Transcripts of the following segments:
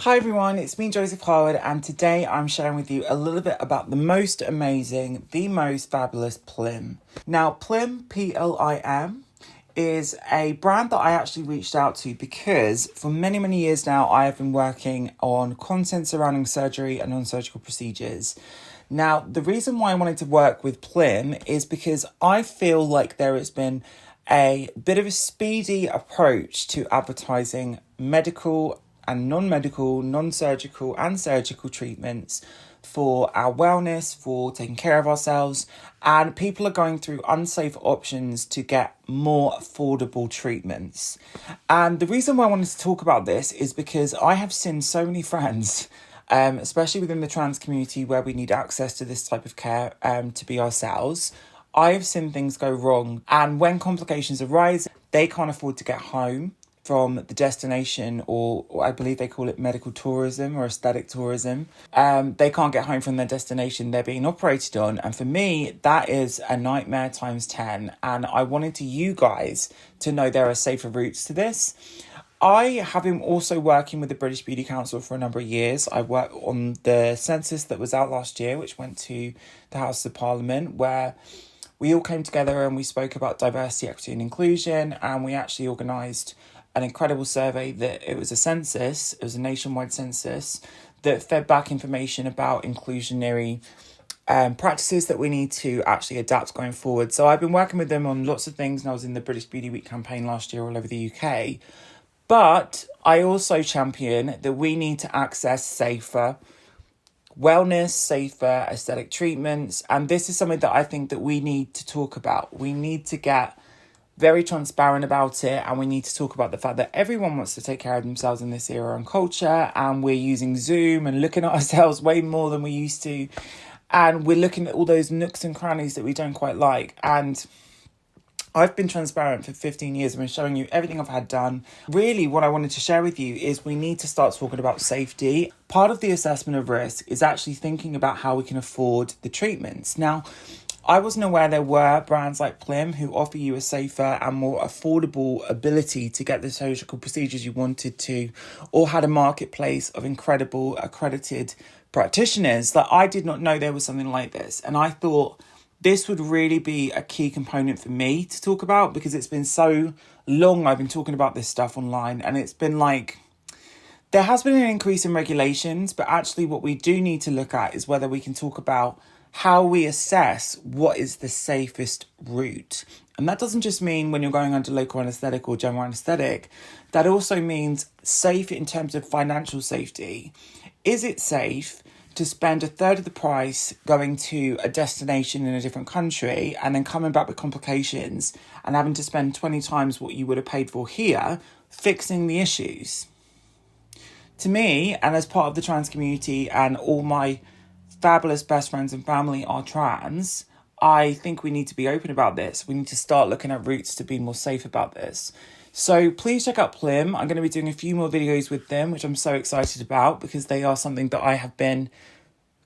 Hi everyone, it's me Joseph Harwood, and today I'm sharing with you a little bit about the most amazing, the most fabulous Plim. Now Plim, Plim, is a brand that I actually reached out to because for many years now I have been working on content surrounding surgery and non-surgical procedures. Now the reason why I wanted to work with Plim is because I feel like there has been a bit of a speedy approach to advertising medical and non-medical, non-surgical and surgical treatments for our wellness, for taking care of ourselves, and people are going through unsafe options to get more affordable treatments. And the reason why I wanted to talk about this is because I have seen so many friends, especially within the trans community where we need access to this type of care to be ourselves. I have seen things go wrong, and when complications arise, they can't afford to get home from the destination, or I believe they call it medical tourism or aesthetic tourism. They can't get home from their destination they're being operated on. And for me, that is a nightmare times 10. And I wanted you guys to know there are safer routes to this. I have been also working with the British Beauty Council for a number of years. I worked on the census that was out last year, which went to the House of Parliament, where we all came together and we spoke about diversity, equity and inclusion. And we actually organised an incredible survey that it was a nationwide census that fed back information about inclusionary practices that we need to actually adapt going forward. So I've been working with them on lots of things, and I was in the British Beauty Week campaign last year all over the UK. But I also champion that we need to access safer wellness, safer aesthetic treatments. And this is something that I think that we need to talk about. We need to get very transparent about it, and we need to talk about the fact that everyone wants to take care of themselves in this era and culture, and we're using Zoom and looking at ourselves way more than we used to, and we're looking at all those nooks and crannies that we don't quite like. And I've been transparent for 15 years. I've been showing you everything I've had done. Really, what I wanted to share with you is we need to start talking about safety. Part of the assessment of risk is actually thinking about how we can afford the treatments. Now, I wasn't aware there were brands like Plim who offer you a safer and more affordable ability to get the surgical procedures you wanted to, or had a marketplace of incredible accredited practitioners. That I did not know there was something like this. And I thought this would really be a key component for me to talk about, because it's been so long I've been talking about this stuff online, and it's been like, there has been an increase in regulations, but actually what we do need to look at is whether we can talk about how we assess what is the safest route. And that doesn't just mean when you're going under local anaesthetic or general anaesthetic. That also means safe in terms of financial safety. Is it safe to spend a third of the price going to a destination in a different country and then coming back with complications and having to spend 20 times what you would have paid for here fixing the issues? To me, and as part of the trans community, and all my fabulous best friends and family are trans, I think we need to be open about this. We need to start looking at routes to be more safe about this. So please check out Plim. I'm going to be doing a few more videos with them, which I'm so excited about, because they are something that I have been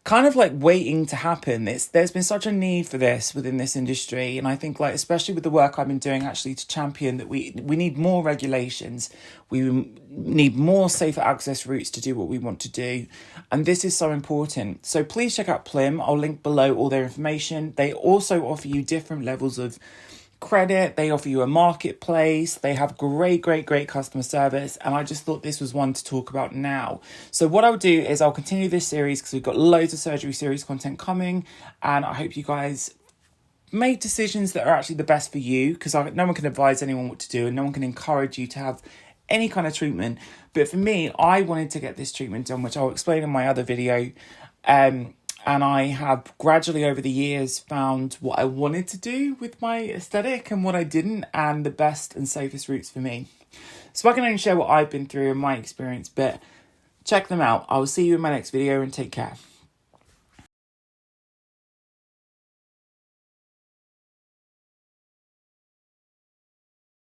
kind of like waiting to happen. There's been such a need for this within this industry, and I think, like, especially with the work I've been doing actually to champion that we need more regulations, we need more safer access routes to do what we want to do, and this is so important. So please check out Plim. I'll link below all their information. They also offer you different levels of credit. They offer you a marketplace. They have great customer service, and I just thought this was one to talk about now. So what I'll do is I'll continue this series, because we've got loads of surgery series content coming, and I hope you guys make decisions that are actually the best for you, because no one can advise anyone what to do, and no one can encourage you to have any kind of treatment. But for me, I wanted to get this treatment done, which I'll explain in my other video. And I have gradually over the years found what I wanted to do with my aesthetic and what I didn't, and the best and safest routes for me. So I can only share what I've been through and my experience, but check them out. I will see you in my next video, and take care.